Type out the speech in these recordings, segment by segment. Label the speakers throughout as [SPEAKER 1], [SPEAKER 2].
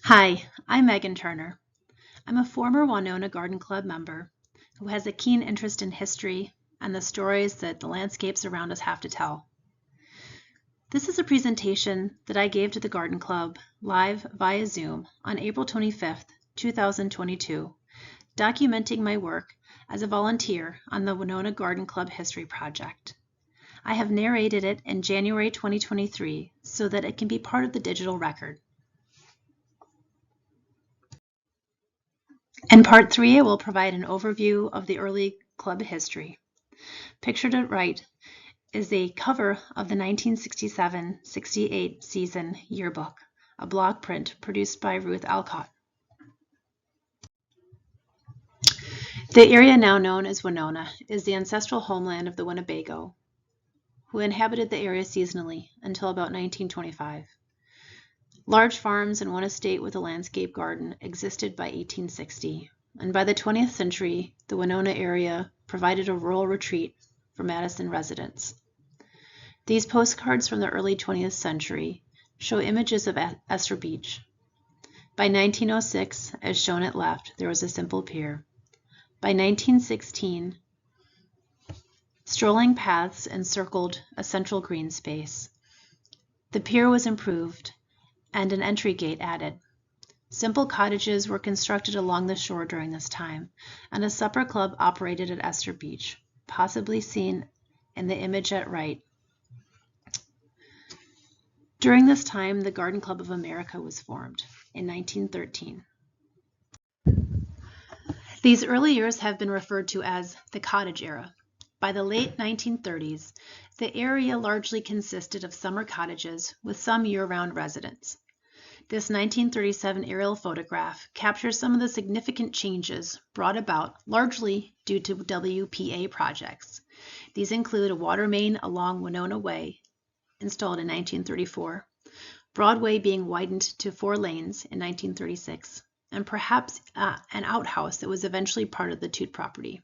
[SPEAKER 1] Hi, I'm Megan Turner. I'm a former Waunona Garden Club member who has a keen interest in history and the stories that the landscapes around us have to tell. This is a presentation that I gave to the Garden Club live via Zoom on April 25th, 2022, documenting my work as a volunteer on the Waunona Garden Club History Project. I have narrated it in January 2023 so that it can be part of the digital record. In part 3, I will provide an overview of the early club history. Pictured at right is a cover of the 1967-68 season yearbook, a block print produced by Ruth Alcott. The area now known as Waunona is the ancestral homeland of the Winnebago, who inhabited the area seasonally until about 1925. Large farms and one estate with a landscape garden existed by 1860, and by the 20th century, the Waunona area provided a rural retreat for Madison residents. These postcards from the early 20th century show images of Esther Beach. By 1906, as shown at left, there was a simple pier. By 1916, strolling paths encircled a central green space. The pier was improved and an entry gate added. Simple cottages were constructed along the shore during this time, and a supper club operated at Esther Beach, possibly seen in the image at right. During this time, the Garden Club of America was formed in 1913. These early years have been referred to as the cottage era. By the late 1930s, the area largely consisted of summer cottages with some year-round residents. This 1937 aerial photograph captures some of the significant changes brought about largely due to WPA projects. These include a water main along Waunona Way, installed in 1934, Broadway being widened to 4 lanes in 1936, and perhaps an outhouse that was eventually part of the Toot property.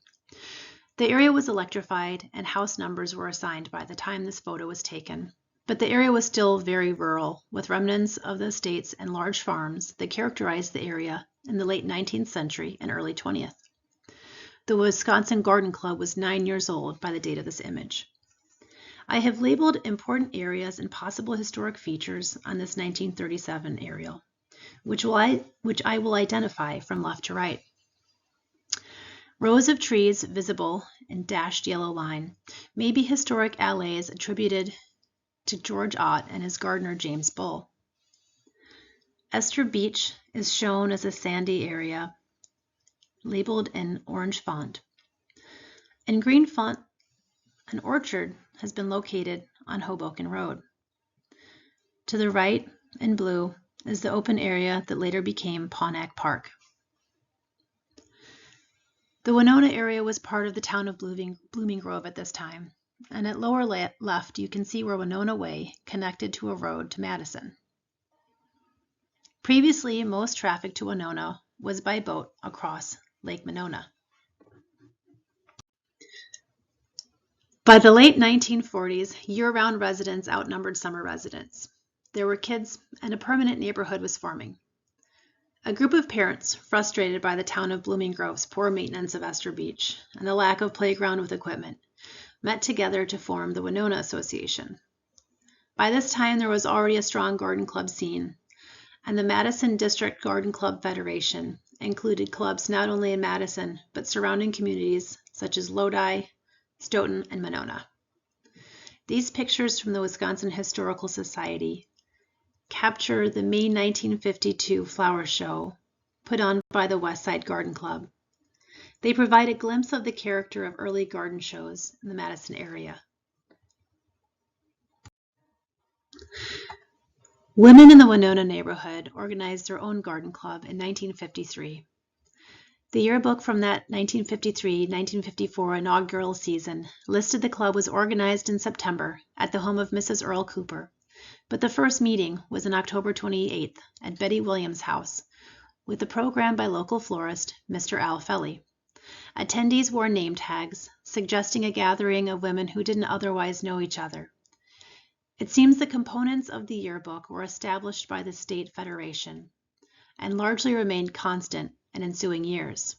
[SPEAKER 1] The area was electrified and house numbers were assigned by the time this photo was taken. But the area was still very rural, with remnants of the estates and large farms that characterized the area in the late 19th century and early 20th. The Wisconsin Garden Club was 9 years old by the date of this image. I have labeled important areas and possible historic features on this 1937 aerial, which I will identify from left to right. Rows of trees visible in dashed yellow line may be historic alleys attributed to George Ott and his gardener James Bull. Esther Beach is shown as a sandy area labeled in orange font. In green font, an orchard has been located on Hoboken Road. To the right, in blue, is the open area that later became Pawnak Park. The Waunona area was part of the town of Blooming Grove at this time. And at lower left, you can see where Waunona Way connected to a road to Madison. Previously, most traffic to Waunona was by boat across Lake Monona. By the late 1940s, year-round residents outnumbered summer residents. There were kids, and a permanent neighborhood was forming. A group of parents, frustrated by the town of Blooming Grove's poor maintenance of Esther Beach and the lack of playground with equipment, met together to form the Waunona Association. By this time, there was already a strong garden club scene, and the Madison District Garden Club Federation included clubs not only in Madison, but surrounding communities such as Lodi, Stoughton, and Monona. These pictures from the Wisconsin Historical Society capture the May 1952 flower show put on by the West Side Garden Club. They provide a glimpse of the character of early garden shows in the Madison area. Women in the Waunona neighborhood organized their own garden club in 1953. The yearbook from that 1953-1954 inaugural season listed the club was organized in September at the home of Mrs. Earl Cooper, but the first meeting was on October 28th at Betty Williams' house with a program by local florist Mr. Al Felly. Attendees wore name tags, suggesting a gathering of women who didn't otherwise know each other. It seems the components of the yearbook were established by the state federation. and largely remained constant in ensuing years.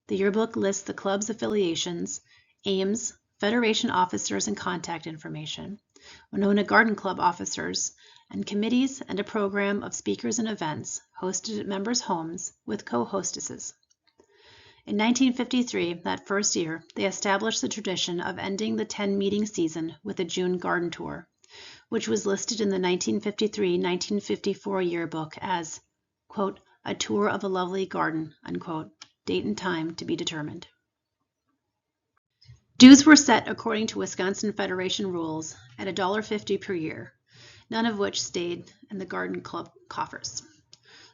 [SPEAKER 1] The yearbook lists the club's affiliations, aims, Federation officers and contact information, Waunona Garden Club officers, and committees, and a program of speakers and events hosted at members' homes with co-hostesses. In 1953, that first year, they established the tradition of ending the 10-meeting season with a June garden tour, which was listed in the 1953-1954 yearbook as, quote, a tour of a lovely garden, unquote, date and time to be determined. Dues were set according to Wisconsin Federation rules at $1.50 per year, none of which stayed in the garden club coffers.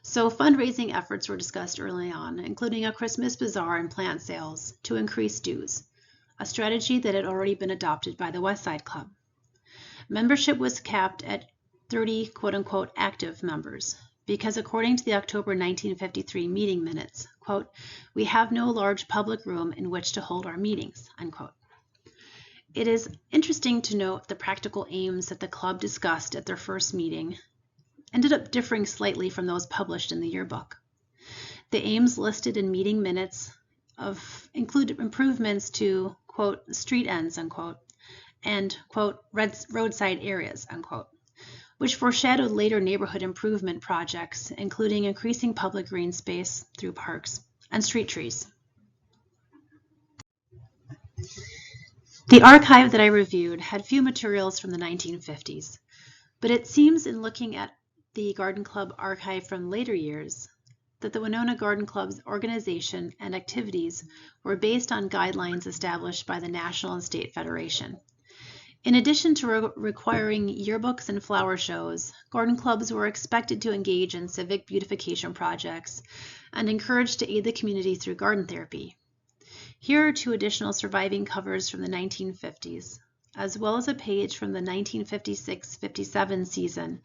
[SPEAKER 1] So fundraising efforts were discussed early on, including a Christmas bazaar and plant sales to increase dues, a strategy that had already been adopted by the West Side Club. Membership was capped at 30 quote-unquote active members, because according to the October 1953 meeting minutes, quote, we have no large public room in which to hold our meetings, unquote. It is interesting to note the practical aims that the club discussed at their first meeting ended up differing slightly from those published in the yearbook. The aims listed in meeting minutes include improvements to, quote, street ends, unquote, and, quote, roadside areas, unquote, which foreshadowed later neighborhood improvement projects, including increasing public green space through parks and street trees. The archive that I reviewed had few materials from the 1950s, but it seems in looking at the Garden Club archive from later years that the Waunona Garden Club's organization and activities were based on guidelines established by the National and State Federation. In addition to requiring yearbooks and flower shows, garden clubs were expected to engage in civic beautification projects and encouraged to aid the community through garden therapy. Here are two additional surviving covers from the 1950s, as well as a page from the 1956-57 season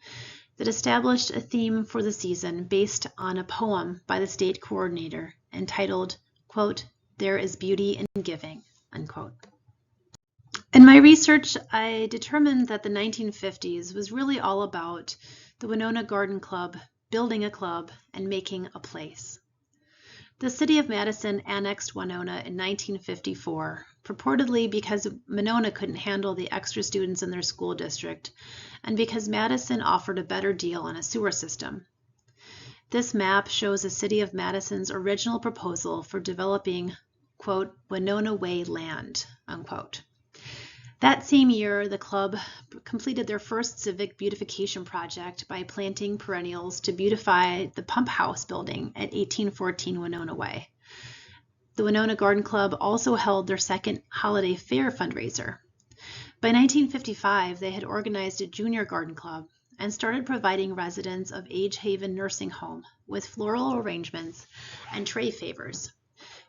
[SPEAKER 1] that established a theme for the season based on a poem by the state coordinator entitled, quote, there is beauty in giving, unquote. In my research, I determined that the 1950s was really all about the Waunona Garden Club building a club and making a place. The city of Madison annexed Waunona in 1954, purportedly because Monona couldn't handle the extra students in their school district, and because Madison offered a better deal on a sewer system. This map shows the city of Madison's original proposal for developing, quote, Waunona Way land, unquote. That same year, the club completed their first civic beautification project by planting perennials to beautify the pump house building at 1814 Waunona Way. The Waunona Garden Club also held their second holiday fair fundraiser. By 1955, they had organized a junior garden club and started providing residents of Age Haven Nursing Home with floral arrangements and tray favors.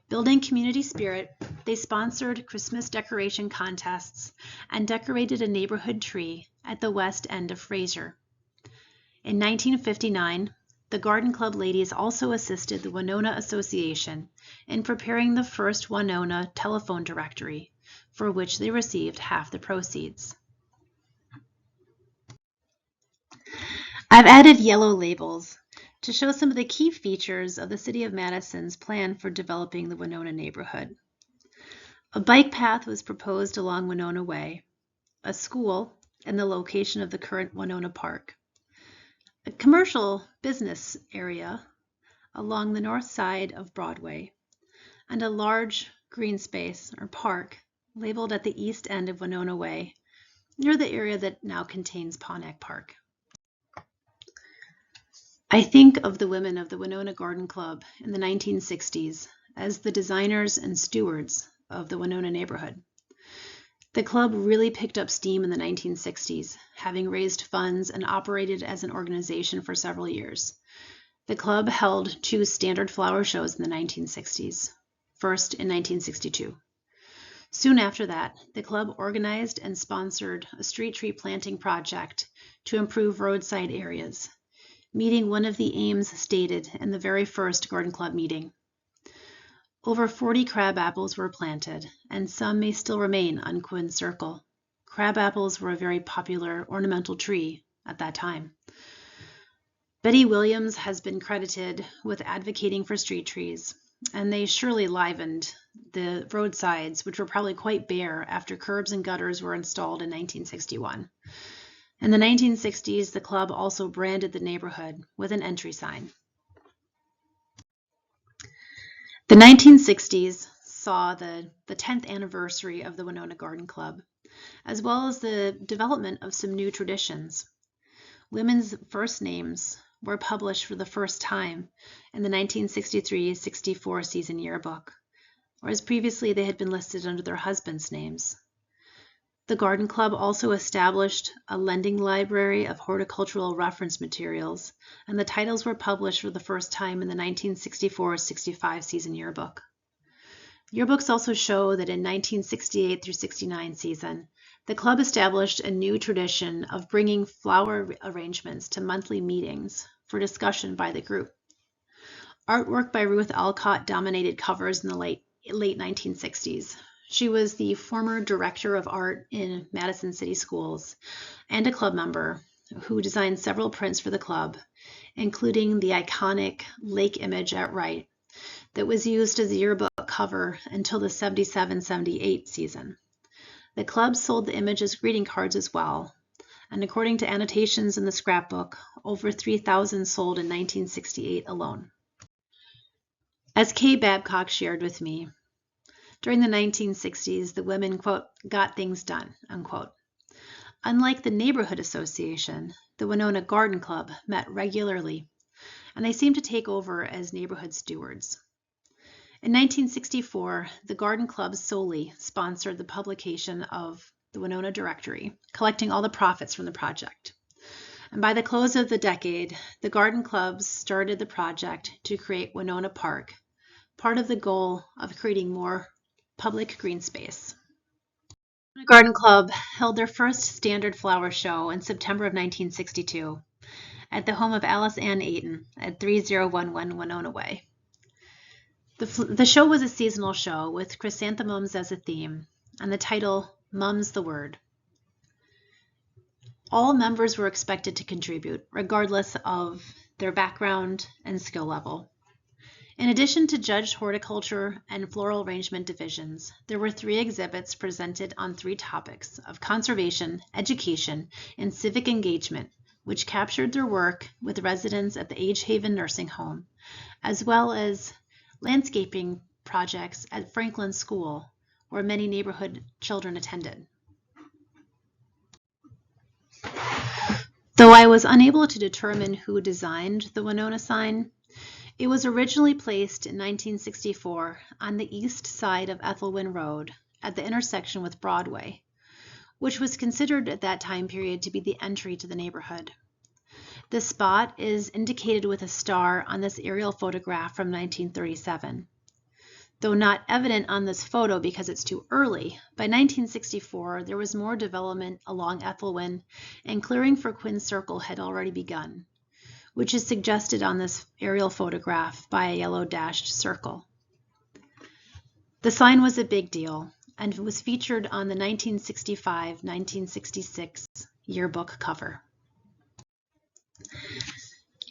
[SPEAKER 1] Building community spirit, they sponsored Christmas decoration contests and decorated a neighborhood tree at the west end of Fraser. In 1959, the Garden Club ladies also assisted the Waunona Association in preparing the first Waunona telephone directory, for which they received half the proceeds. I've added yellow labels to show some of the key features of the City of Madison's plan for developing the Waunona neighborhood. A bike path was proposed along Waunona Way, a school in the location of the current Waunona Park, a commercial business area along the north side of Broadway, and a large green space or park labeled at the east end of Waunona Way, near the area that now contains Pawnack Park. I think of the women of the Waunona Garden Club in the 1960s as the designers and stewards of the Waunona neighborhood. The club really picked up steam in the 1960s, having raised funds and operated as an organization for several years. The club held 2 standard flower shows in the 1960s, first in 1962. Soon after that, the club organized and sponsored a street tree planting project to improve roadside areas, meeting one of the aims stated in the very first Garden Club meeting. Over 40 crab apples were planted, and some may still remain on Quinn's Circle. Crab apples were a very popular ornamental tree at that time. Betty Williams has been credited with advocating for street trees, and they surely livened the roadsides, which were probably quite bare after curbs and gutters were installed in 1961. In the 1960s, the club also branded the neighborhood with an entry sign. The 1960s saw the 10th anniversary of the Waunona Garden Club, as well as the development of some new traditions. Women's first names were published for the first time in the 1963-64 season yearbook, whereas previously they had been listed under their husbands' names. The Garden Club also established a lending library of horticultural reference materials, and the titles were published for the first time in the 1964-65 season yearbook. Yearbooks also show that in 1968 through 69 season, the club established a new tradition of bringing flower arrangements to monthly meetings for discussion by the group. Artwork by Ruth Alcott dominated covers in the late 1960s. She was the former director of art in Madison City Schools and a club member who designed several prints for the club, including the iconic lake image at Wright that was used as a yearbook cover until the 77-78 season. The club sold the image as greeting cards as well, and according to annotations in the scrapbook, over 3,000 sold in 1968 alone. As Kay Babcock shared with me, during the 1960s, the women, quote, got things done, unquote. Unlike the neighborhood association, the Waunona Garden Club met regularly, and they seemed to take over as neighborhood stewards. In 1964, the Garden Club solely sponsored the publication of the Waunona Directory, collecting all the profits from the project. And by the close of the decade, the Garden Clubs started the project to create Waunona Park, part of the goal of creating more public green space. The Garden Club held their first standard flower show in September of 1962 at the home of Alice Ann Ayton at 3011 Waunona Way. The show was a seasonal show with chrysanthemums as a theme, and the title, Mum's the Word. All members were expected to contribute, regardless of their background and skill level. In addition to judged horticulture and floral arrangement divisions, there were 3 exhibits presented on 3 topics of conservation, education, and civic engagement, which captured their work with residents at the Age Haven Nursing Home, as well as landscaping projects at Franklin School, where many neighborhood children attended. Though I was unable to determine who designed the Waunona sign, it was originally placed in 1964 on the east side of Ethelwyn Road at the intersection with Broadway, which was considered at that time period to be the entry to the neighborhood. The spot is indicated with a star on this aerial photograph from 1937. Though not evident on this photo because it's too early, by 1964 there was more development along Ethelwyn, and clearing for Quinn Circle had already begun, which is suggested on this aerial photograph by a yellow dashed circle. The sign was a big deal and was featured on the 1965-1966 yearbook cover.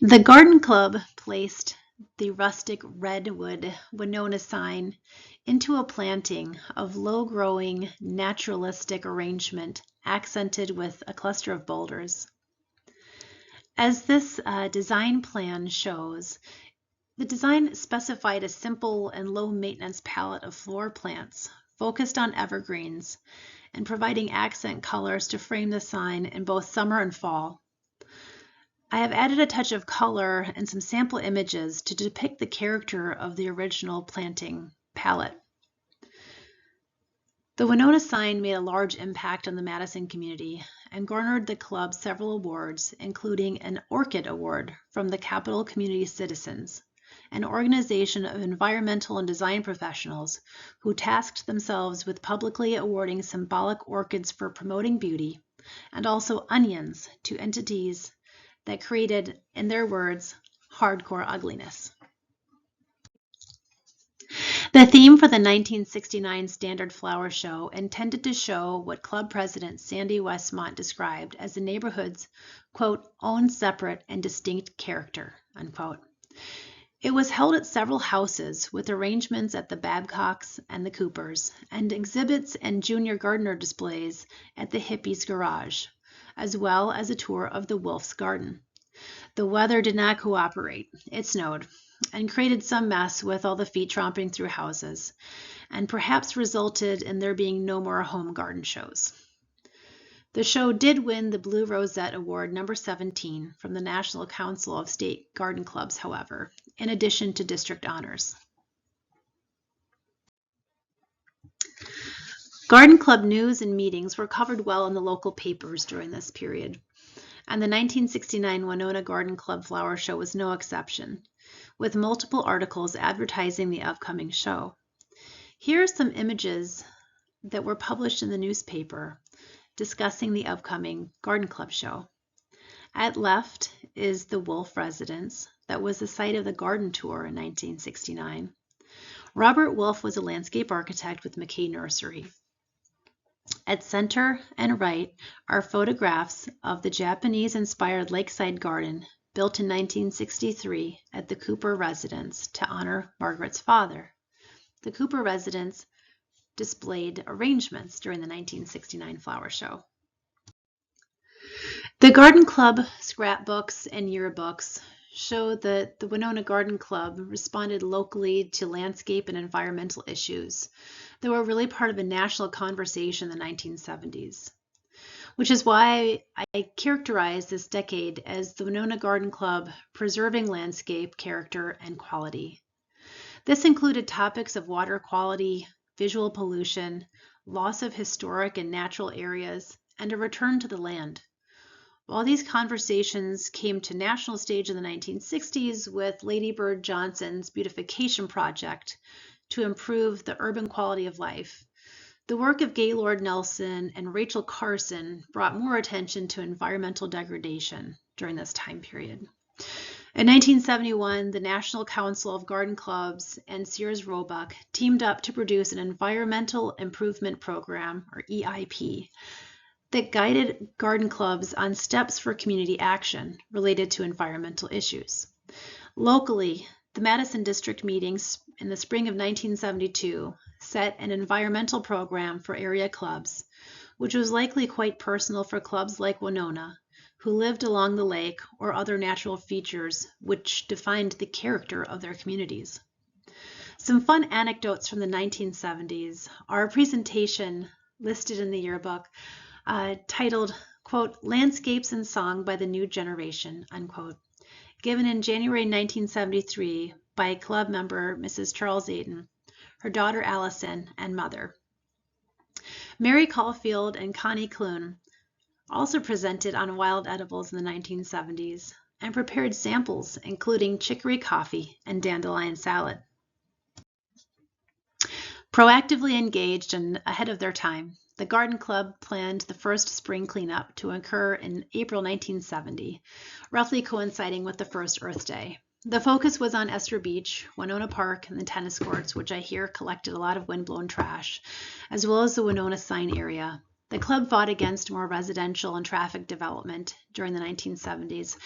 [SPEAKER 1] The Garden Club placed the rustic redwood Waunona sign into a planting of low-growing naturalistic arrangement accented with a cluster of boulders. As this design plan shows, the design specified a simple and low-maintenance palette of floor plants focused on evergreens and providing accent colors to frame the sign in both summer and fall. I have added a touch of color and some sample images to depict the character of the original planting palette. The Waunona sign made a large impact on the Madison community and garnered the club several awards, including an Orchid Award from the Capital Community Citizens, an organization of environmental and design professionals who tasked themselves with publicly awarding symbolic orchids for promoting beauty, and also onions to entities that created, in their words, hardcore ugliness. The theme for the 1969 Standard Flower Show intended to show what club president Sandy Westmont described as the neighborhood's, quote, own separate and distinct character, unquote. It was held at several houses with arrangements at the Babcocks and the Coopers, and exhibits and junior gardener displays at the Hippies Garage, as well as a tour of the Wolf's Garden. The weather did not cooperate. It snowed and created some mess with all the feet tromping through houses, and perhaps resulted in there being no more home garden shows. The show did win the Blue Rosette Award number 17 from the National Council of State Garden Clubs, however, in addition to district honors. Garden club news and meetings were covered well in the local papers during this period, and the 1969 Waunona Garden Club Flower Show was no exception, with multiple articles advertising the upcoming show. Here are some images that were published in the newspaper discussing the upcoming Garden Club show. At left is the Wolf residence that was the site of the garden tour in 1969. Robert Wolf was a landscape architect with McKay Nursery. At center and right are photographs of the Japanese-inspired lakeside garden built in 1963 at the Cooper residence to honor Margaret's father. The Cooper residence displayed arrangements during the 1969 flower show. The Garden Club scrapbooks and yearbooks show that the Waunona Garden Club responded locally to landscape and environmental issues that were really part of a national conversation in the 1970s, which is why I characterize this decade as the Waunona Garden Club preserving landscape character and quality. This included topics of water quality, visual pollution, loss of historic and natural areas, and a return to the land. While these conversations came to national stage in the 1960s with Lady Bird Johnson's beautification project to improve the urban quality of life, the work of Gaylord Nelson and Rachel Carson brought more attention to environmental degradation during this time period. In 1971, the National Council of Garden Clubs and Sears Roebuck teamed up to produce an Environmental Improvement Program, or EIP, that guided garden clubs on steps for community action related to environmental issues. Locally, the Madison District meetings in the spring of 1972 set an environmental program for area clubs, which was likely quite personal for clubs like Waunona, who lived along the lake or other natural features which defined the character of their communities. Some fun anecdotes from the 1970s are a presentation listed in the yearbook titled, quote, Landscapes in Song by the New Generation, unquote, given in January 1973 by club member Mrs. Charles Ayton, her daughter Allison, and mother. Mary Caulfield and Connie Clune also presented on wild edibles in the 1970s and prepared samples including chicory coffee and dandelion salad. Proactively engaged and ahead of their time, the Garden Club planned the first spring cleanup to occur in April 1970, roughly coinciding with the first Earth Day. The focus was on Esther Beach, Waunona Park, and the tennis courts, which I hear collected a lot of windblown trash, as well as the Waunona sign area. The club fought against more residential and traffic development during the 1970s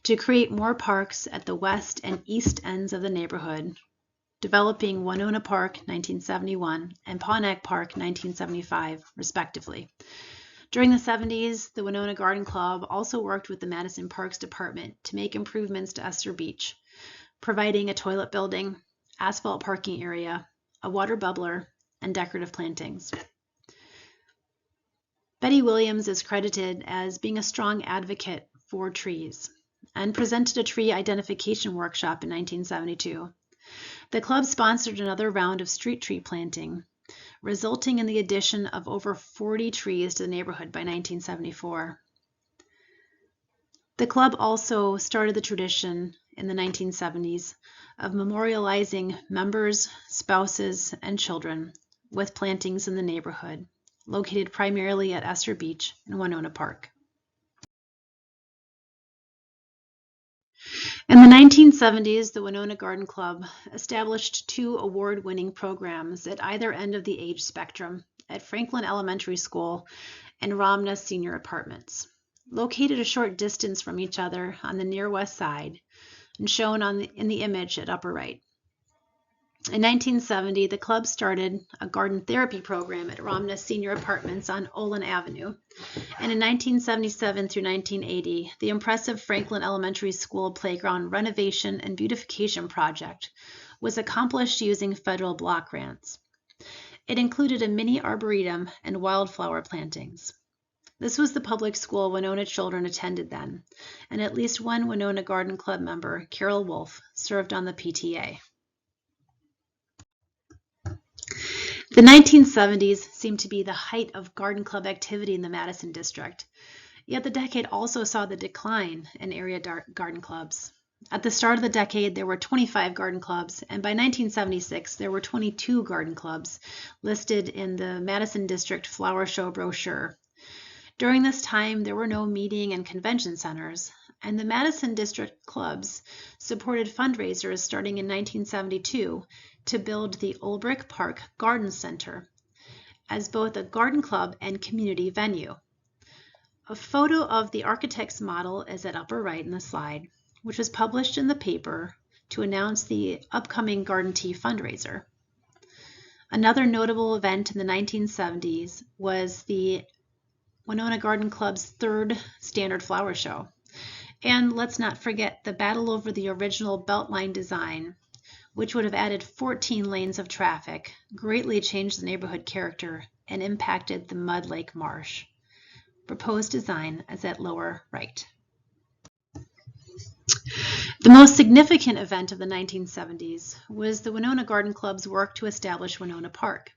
[SPEAKER 1] to create more parks at the west and east ends of the neighborhood, developing Waunona Park 1971 and Pawneck Park 1975, respectively. During the 70s, the Waunona Garden Club also worked with the Madison Parks Department to make improvements to Esther Beach, providing a toilet building, asphalt parking area, a water bubbler, and decorative plantings. Betty Williams is credited as being a strong advocate for trees and presented a tree identification workshop in 1972. The club sponsored another round of street tree planting, resulting in the addition of over 40 trees to the neighborhood by 1974. The club also started the tradition in the 1970s of memorializing members, spouses, and children with plantings in the neighborhood, located primarily at Esther Beach and Waunona Park. In the 1970s, the Waunona Garden Club established 2 award-winning programs at either end of the age spectrum at Franklin Elementary School and Ramna Senior Apartments, located a short distance from each other on the near west side and shown in the image at upper right. In 1970, the club started a garden therapy program at Ramna Senior Apartments on Olin Avenue. And in 1977 through 1980, the impressive Franklin Elementary School playground renovation and beautification project was accomplished using federal block grants. It included a mini arboretum and wildflower plantings. This was the public school Waunona children attended then, and at least one Waunona Garden Club member, Carol Wolf, served on the PTA. The 1970s seemed to be the height of garden club activity in the Madison district, yet the decade also saw the decline in area garden clubs. At the start of the decade, there were 25 garden clubs, and by 1976, there were 22 garden clubs listed in the Madison District Flower Show brochure. During this time, there were no meeting and convention centers, and the Madison District clubs supported fundraisers starting in 1972 to build the Olbrich Park Garden Center as both a garden club and community venue. A photo of the architect's model is at upper right in the slide, which was published in the paper to announce the upcoming Garden Tea fundraiser. Another notable event in the 1970s was the Waunona Garden Club's 3rd Standard Flower Show. And let's not forget the battle over the original Beltline design, which would have added 14 lanes of traffic, greatly changed the neighborhood character, and impacted the Mud Lake Marsh. Proposed design is at lower right. The most significant event of the 1970s was the Waunona Garden Club's work to establish Waunona Park.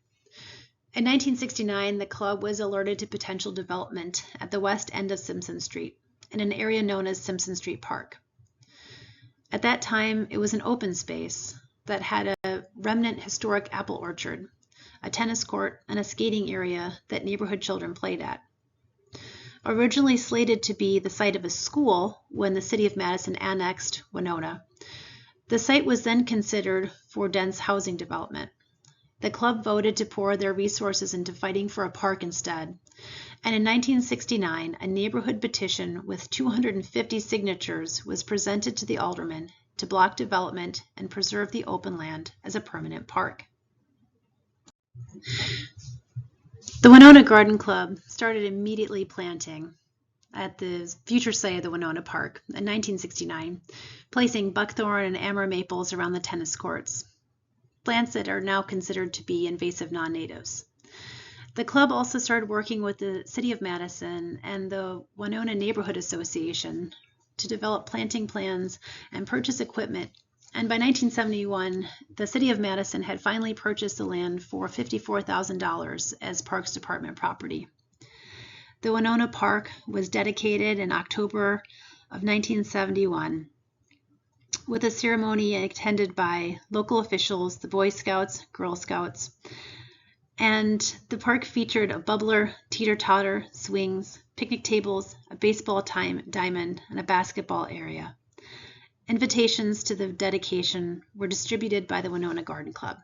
[SPEAKER 1] In 1969, the club was alerted to potential development at the west end of Simpson Street, in an area known as Simpson Street Park. At that time, it was an open space that had a remnant historic apple orchard, a tennis court, and a skating area that neighborhood children played at. Originally slated to be the site of a school when the city of Madison annexed Waunona, the site was then considered for dense housing development. The club voted to pour their resources into fighting for a park instead, and in 1969, a neighborhood petition with 250 signatures was presented to the aldermen to block development and preserve the open land as a permanent park. The Waunona Garden Club started immediately planting at the future site of the Waunona Park in 1969, placing buckthorn and amber maples around the tennis courts, plants that are now considered to be invasive non-natives. The club also started working with the City of Madison and the Waunona Neighborhood Association to develop planting plans and purchase equipment. And by 1971, the City of Madison had finally purchased the land for $54,000 as Parks Department property. The Waunona Park was dedicated in October of 1971 with a ceremony attended by local officials, the Boy Scouts, Girl Scouts, and the park featured a bubbler, teeter-totter, swings, picnic tables, a baseball diamond, and a basketball area. Invitations to the dedication were distributed by the Waunona Garden Club.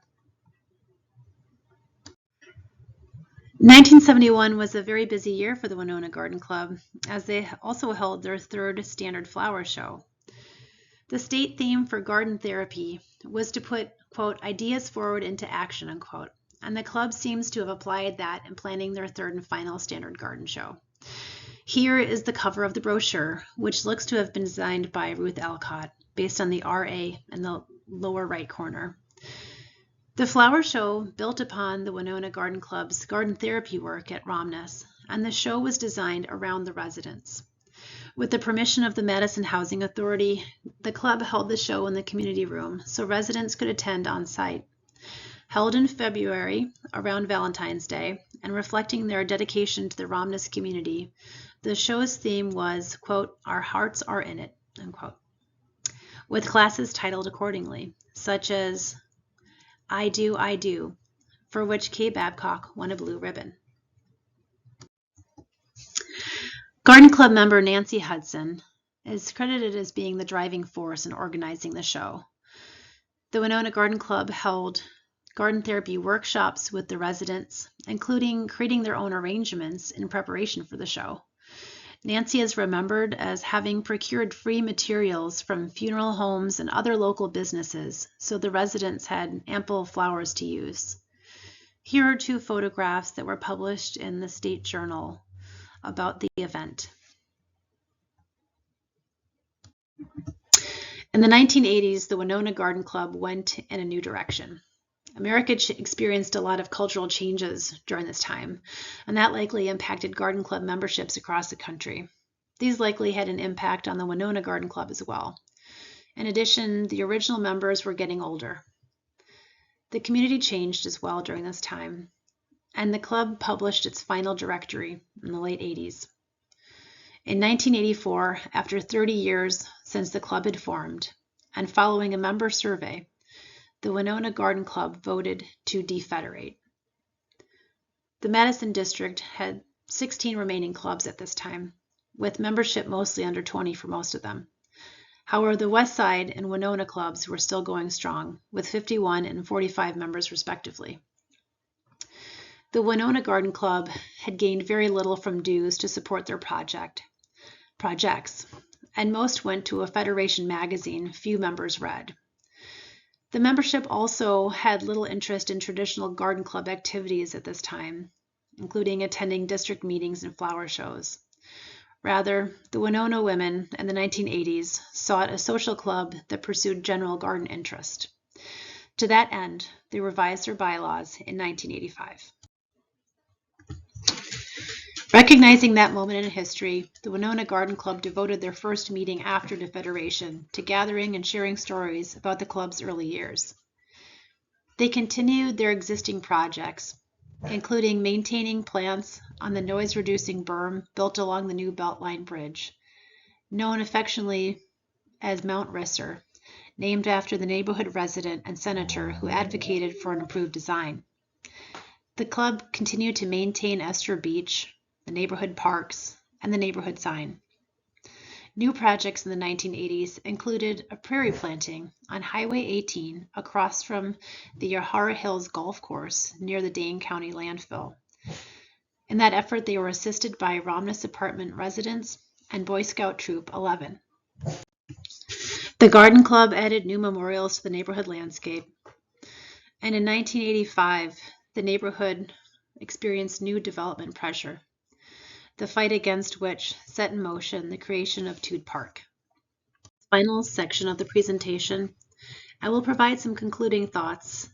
[SPEAKER 1] 1971 was a very busy year for the Waunona Garden Club, as they also held their 3rd Standard Flower Show. The state theme for garden therapy was to put, quote, ideas forward into action, unquote, and the club seems to have applied that in planning their 3rd and final Standard Garden Show. Here is the cover of the brochure, which looks to have been designed by Ruth Alcott, based on the RA in the lower right corner. The flower show built upon the Waunona Garden Club's garden therapy work at Ramnes, and the show was designed around the residents. With the permission of the Madison Housing Authority, the club held the show in the community room so residents could attend on site. Held in February, around Valentine's Day, and reflecting their dedication to the Ramnes community, the show's theme was, quote, our hearts are in it, unquote, with classes titled accordingly, such as I Do, for which Kay Babcock won a blue ribbon. Garden Club member Nancy Hudson is credited as being the driving force in organizing the show. The Waunona Garden Club held garden therapy workshops with the residents, including creating their own arrangements in preparation for the show. Nancy is remembered as having procured free materials from funeral homes and other local businesses, so the residents had ample flowers to use. Here are 2 photographs that were published in the State Journal about the event. In the 1980s, the Waunona Garden Club went in a new direction. America experienced a lot of cultural changes during this time, and that likely impacted garden club memberships across the country. These likely had an impact on the Waunona Garden Club as well. In addition, the original members were getting older. The community changed as well during this time, and the club published its final directory in the late 80s. In 1984, after 30 years since the club had formed, and following a member survey, the Waunona Garden Club voted to defederate. The Madison District had 16 remaining clubs at this time, with membership mostly under 20 for most of them. However, the West Side and Waunona clubs were still going strong, with 51 and 45 members respectively. The Waunona Garden Club had gained very little from dues to support their projects, and most went to a Federation magazine few members read. The membership also had little interest in traditional garden club activities at this time, including attending district meetings and flower shows. Rather, the Waunona women in the 1980s sought a social club that pursued general garden interest. To that end, they revised their bylaws in 1985. Recognizing that moment in history, the Waunona Garden Club devoted their first meeting after defederation to gathering and sharing stories about the club's early years. They continued their existing projects, including maintaining plants on the noise-reducing berm built along the new Beltline Bridge, known affectionately as Mount Risser, named after the neighborhood resident and senator who advocated for an improved design. The club continued to maintain Esther Beach, the neighborhood parks, and the neighborhood sign. New projects in the 1980s included a prairie planting on Highway 18 across from the Yahara Hills Golf Course near the Dane County landfill. In that effort, they were assisted by Romness Apartment residents and Boy Scout Troop 11. The Garden Club added new memorials to the neighborhood landscape. And in 1985, the neighborhood experienced new development pressure, the fight against which set in motion the creation of Tude Park. Final section of the presentation, I will provide some concluding thoughts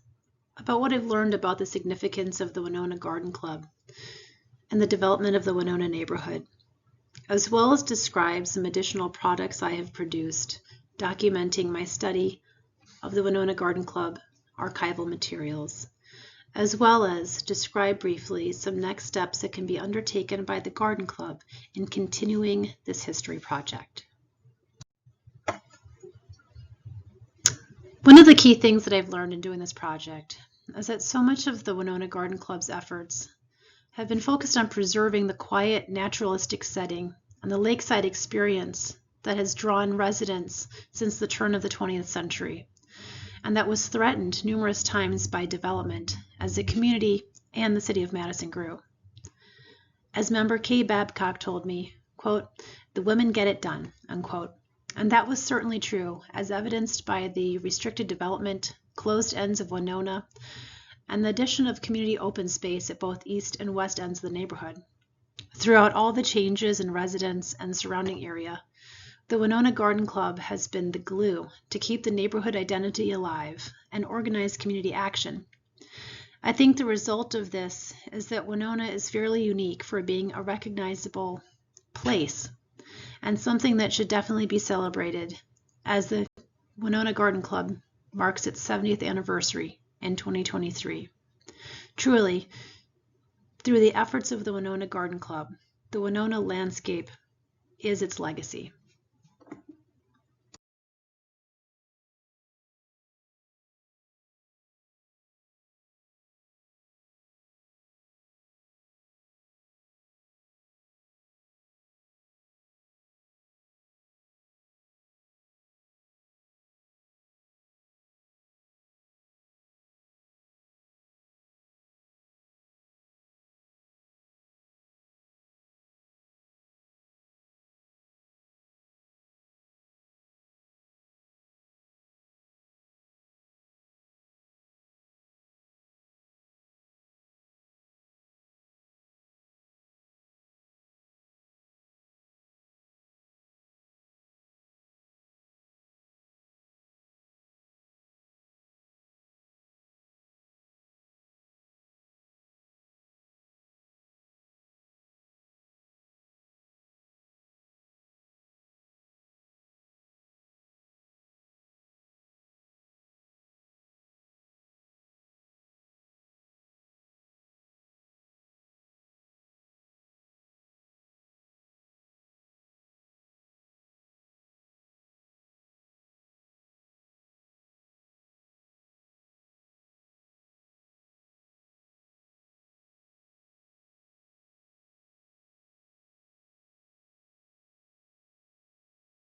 [SPEAKER 1] about what I've learned about the significance of the Waunona Garden Club and the development of the Waunona neighborhood, as well as describe some additional products I have produced, documenting my study of the Waunona Garden Club archival materials, as well as describe briefly some next steps that can be undertaken by the Garden Club in continuing this history project. One of the key things that I've learned in doing this project is that so much of the Waunona Garden Club's efforts have been focused on preserving the quiet, naturalistic setting and the lakeside experience that has drawn residents since the turn of the 20th century, and that was threatened numerous times by development as the community and the city of Madison grew. As member Kay Babcock told me, quote, "The women get it done," unquote. And that was certainly true, as evidenced by the restricted development, closed ends of Waunona, and the addition of community open space at both east and west ends of the neighborhood. Throughout all the changes in residents and surrounding area, the Waunona Garden Club has been the glue to keep the neighborhood identity alive and organize community action. I think the result of this is that Waunona is fairly unique for being a recognizable place and something that should definitely be celebrated as the Waunona Garden Club marks its 70th anniversary in 2023. Truly, through the efforts of the Waunona Garden Club, the Waunona landscape is its legacy.